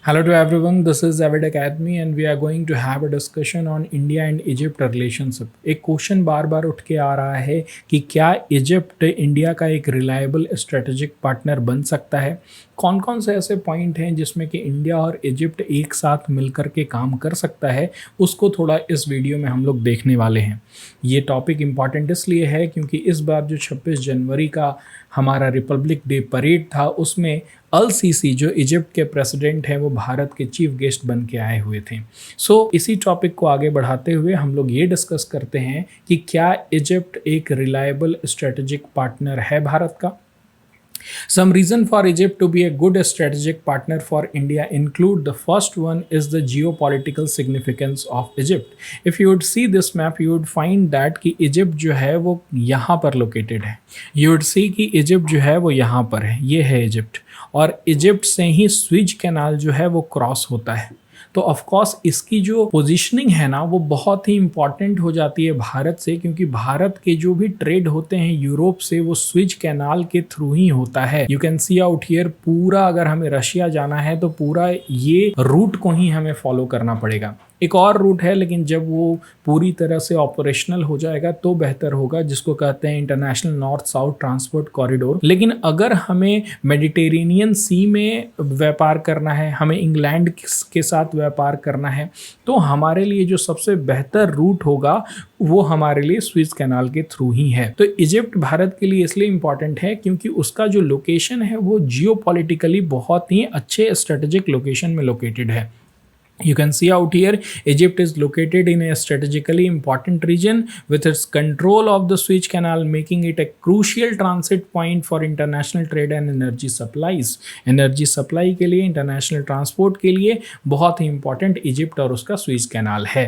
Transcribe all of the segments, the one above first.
Hello to everyone, this is Avid Academy and we are going to have a discussion on India and Egypt relationship. एक question बार बार उठ के आ रहा है कि क्या इजिप्ट इंडिया का एक रिलायबल स्ट्रेटेजिक पार्टनर बन सकता है। कौन कौन से ऐसे पॉइंट हैं जिसमें कि इंडिया और इजिप्ट एक साथ मिलकर के काम कर सकता है, उसको थोड़ा इस वीडियो में हम लोग देखने वाले हैं। ये टॉपिक इम्पॉर्टेंट इसलिए है क्योंकि इस बार जो 26 जनवरी का हमारा रिपब्लिक डे परेड था उसमें अल सीसी जो इजिप्ट के प्रेसिडेंट हैं वो भारत के चीफ गेस्ट बन के आए हुए थे। इसी टॉपिक को आगे बढ़ाते हुए हम लोग ये डिस्कस करते हैं कि क्या इजिप्ट एक रिलायबल स्ट्रेटेजिक पार्टनर है भारत का। Some reason for Egypt to be a good strategic partner for India include the first one is the geopolitical significance of Egypt. If you would see this map, you would find that कि Egypt जो है वो यहाँ पर located है। You would see कि Egypt जो है वो यहाँ पर है, ये है Egypt, और Egypt से ही स्विज कैनाल जो है वो क्रॉस होता है। तो ऑफकोर्स इसकी जो पोजीशनिंग है ना वो बहुत ही इंपॉर्टेंट हो जाती है भारत से, क्योंकि भारत के जो भी ट्रेड होते हैं यूरोप से वो स्विज कैनाल के थ्रू ही होता है। You can see out here, पूरा अगर हमें रशिया जाना है तो पूरा ये रूट को ही हमें फॉलो करना पड़ेगा। एक और रूट है लेकिन जब वो पूरी तरह से ऑपरेशनल हो जाएगा तो बेहतर होगा, जिसको कहते हैं international north south transport corridor. लेकिन अगर हमें मेडिटेरेनियन सी में व्यापार करना है, हमें इंग्लैंड के साथ व्यापार करना है, तो हमारे लिए जो सबसे बेहतर रूट होगा वो हमारे लिए स्विस कैनाल के थ्रू ही है। तो इजिप्ट भारत के लिए इसलिए इम्पॉर्टेंट है क्योंकि उसका जो लोकेशन है वो जियोपॉलिटिकली बहुत ही अच्छे स्ट्रेटेजिक लोकेशन में लोकेटेड है। You can see out here, Egypt is located in a strategically important region with its control of the Suez Canal, making it a crucial transit point for international trade and energy supplies. Energy supply के लिए, international transport के लिए बहुत ही important Egypt और उसका Suez Canal है।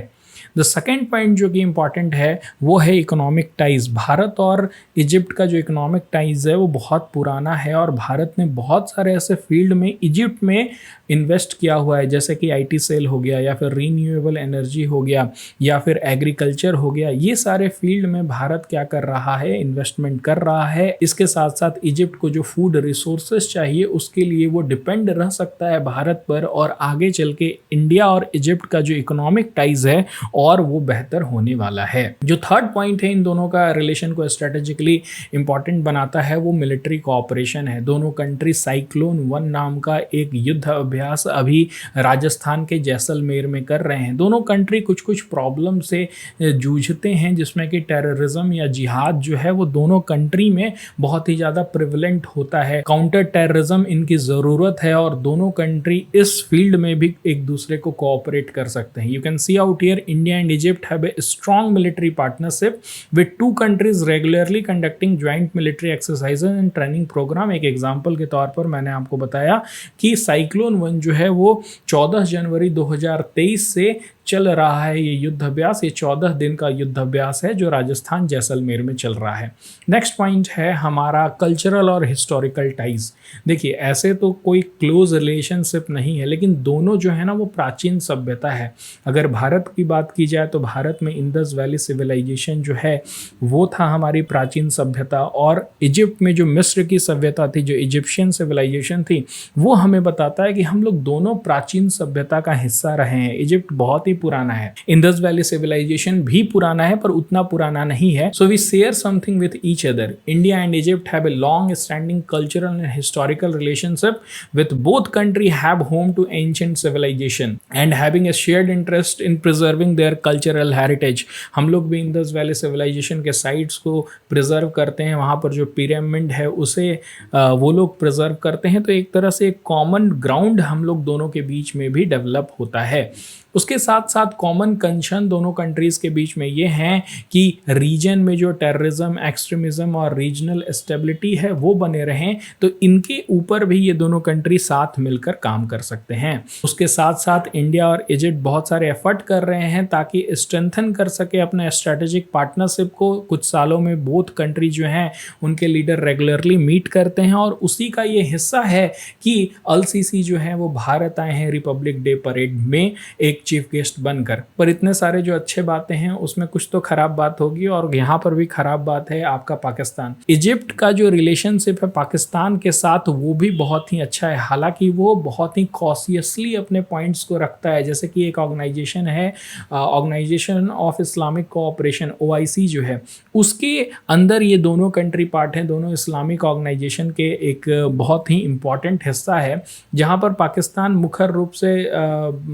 The second point जो कि इम्पॉर्टेंट है वो है इकोनॉमिक टाइज। भारत और इजिप्ट का जो इकोनॉमिक टाइज है वो बहुत पुराना है और भारत ने बहुत सारे ऐसे फील्ड में इजिप्ट में इन्वेस्ट किया हुआ है, जैसे कि आईटी सेल हो गया या फिर रीन्यूएबल एनर्जी हो गया या फिर एग्रीकल्चर हो गया। ये सारे फील्ड में भारत क्या कर रहा है, इन्वेस्टमेंट कर रहा है। इसके साथ साथ इजिप्ट को जो फूड रिसोर्सेज चाहिए उसके लिए वो डिपेंड रह सकता है भारत पर, और आगे चल के इंडिया और इजिप्ट का जो इकोनॉमिक टाइज है और वो बेहतर होने वाला है। जो थर्ड पॉइंट है इन दोनों का रिलेशन को स्ट्रेटेजिकली इंपॉर्टेंट बनाता है वो मिलिट्री कोऑपरेशन है। दोनों कंट्री साइक्लोन 1 नाम का एक युद्ध अभ्यास अभी राजस्थान के जैसलमेर में कर रहे हैं। दोनों कंट्री कुछ कुछ प्रॉब्लम से जूझते हैं, जिसमें कि टेररिज्म या जिहाद जो है वो दोनों कंट्री में बहुत ही ज़्यादा प्रिवलेंट होता है। काउंटर टेररिज्म इनकी ज़रूरत है और दोनों कंट्री इस फील्ड में भी एक दूसरे को कोऑपरेट कर सकते हैं। You can see out here, India and Egypt have a strong military partnership with two countries regularly conducting joint military exercises and training program। एक एग्जांपल के तौर पर मैंने आपको बताया कि साइक्लोन 1 जो है वो 14 जनवरी 2023 से चल रहा है। ये युद्ध अभ्यास, ये 14 दिन का युद्ध अभ्यास है जो राजस्थान जैसलमेर में चल रहा है। नेक्स्ट पॉइंट है हमारा कल्चरल और हिस्टोरिकल टाइज। देखिए ऐसे तो कोई क्लोज रिलेशनशिप नहीं है, लेकिन दोनों जो है ना वो प्राचीन सभ्यता है। अगर भारत की बात की जाए तो भारत में इंडस वैली सिविलाइजेशन जो है वो था हमारी प्राचीन सभ्यता, और इजिप्ट में जो मिस्र की सभ्यता थी, जो इजिप्शियन सिविलाइजेशन थी, वो हमें बताता है कि हम लोग दोनों प्राचीन सभ्यता का हिस्सा रहे हैं। इजिप्ट बहुत ही पुराना है, इंडस वैली सिविलाइजेशन भी पुराना है पर उतना पुराना नहीं है। So we share something with each other. India and Egypt have a long standing cultural and historical relationship with both country have home to ancient civilisation and having a shared interest in preserving their cultural heritage. हम लोग भी Indus valley civilisation के sites को preserve करते हैं, वहाँ पर जो पिरामिड है उसे वो लोग प्रिजर्व करते हैं। तो एक तरह से एक कॉमन ग्राउंड हम लोग दोनों के बीच में भी डेवलप होता है। उसके साथ साथ कॉमन कंसर्न दोनों कंट्रीज़ के बीच में ये हैं कि रीजन में जो टेररिज्म, एक्सट्रीमिज्म और रीजनल स्टेबिलिटी है वो बने रहें, तो इनके ऊपर भी ये दोनों कंट्री साथ मिलकर काम कर सकते हैं। उसके साथ साथ इंडिया और इजिप्ट बहुत सारे एफर्ट कर रहे हैं ताकि स्ट्रेंथन कर सके अपने स्ट्रेटेजिक पार्टनरशिप को। कुछ सालों में बोथ कंट्री जो हैं उनके लीडर रेगुलरली मीट करते हैं, और उसी का ये हिस्सा है कि अल सीसी जो है वो भारत आए हैं रिपब्लिक डे परेड में एक चीफ गेस्ट टेररिस्ट बनकर। पर इतने सारे जो अच्छे बातें हैं उसमें कुछ तो खराब बात होगी, और यहाँ पर भी खराब बात है आपका पाकिस्तान। इजिप्ट का जो रिलेशनशिप है पाकिस्तान के साथ वो भी बहुत ही अच्छा है, हालांकि वो बहुत ही कॉशियसली अपने पॉइंट्स को रखता है। जैसे कि एक ऑर्गेनाइजेशन है, organisation of Islamic cooperation, OIC जो है, उसके अंदर ये दोनों कंट्री पार्ट हैं, दोनों इस्लामिक ऑर्गेनाइजेशन के एक बहुत ही इम्पॉर्टेंट हिस्सा है। जहाँ पर पाकिस्तान मुखर रूप से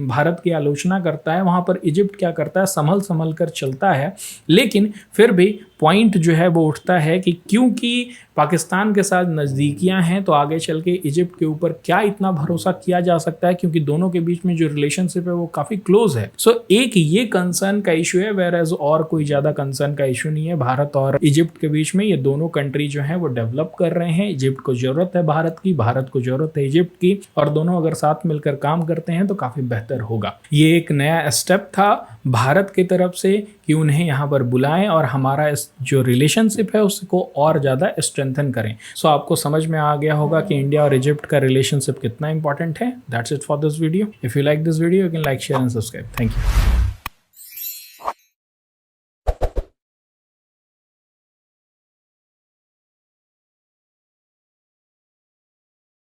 भारत की आलोचना करता है, वहाँ पर इजिप्ट क्या करता है, संभल संभल कर चलता है। लेकिन फिर भी पॉइंट जो है वो उठता है कि क्योंकि पाकिस्तान के साथ नज़दीकियां हैं तो आगे चल के इजिप्ट के ऊपर क्या इतना भरोसा किया जा सकता है, क्योंकि दोनों के बीच में जो रिलेशनशिप है वो काफ़ी क्लोज है। सो एक ये कंसर्न का इशू है, वेयर एज और कोई ज़्यादा कंसर्न का इशू नहीं है भारत और इजिप्ट के बीच में। ये दोनों कंट्री जो है वो डेवलप कर रहे हैं। इजिप्ट को ज़रूरत है भारत की, भारत को ज़रूरत है इजिप्ट की, और दोनों अगर साथ मिलकर काम करते हैं तो काफ़ी बेहतर होगा। ये एक नया स्टेप था भारत की तरफ से कि उन्हें यहाँ पर बुलाएं और हमारा इस जो रिलेशनशिप है उसको और ज़्यादा स्ट्रेंथन करें। सो आपको समझ में आ गया होगा कि इंडिया और इजिप्ट का रिलेशनशिप कितना इंपॉर्टेंट है। That's it for this video. If you like this video you can like, share and subscribe. Thank you.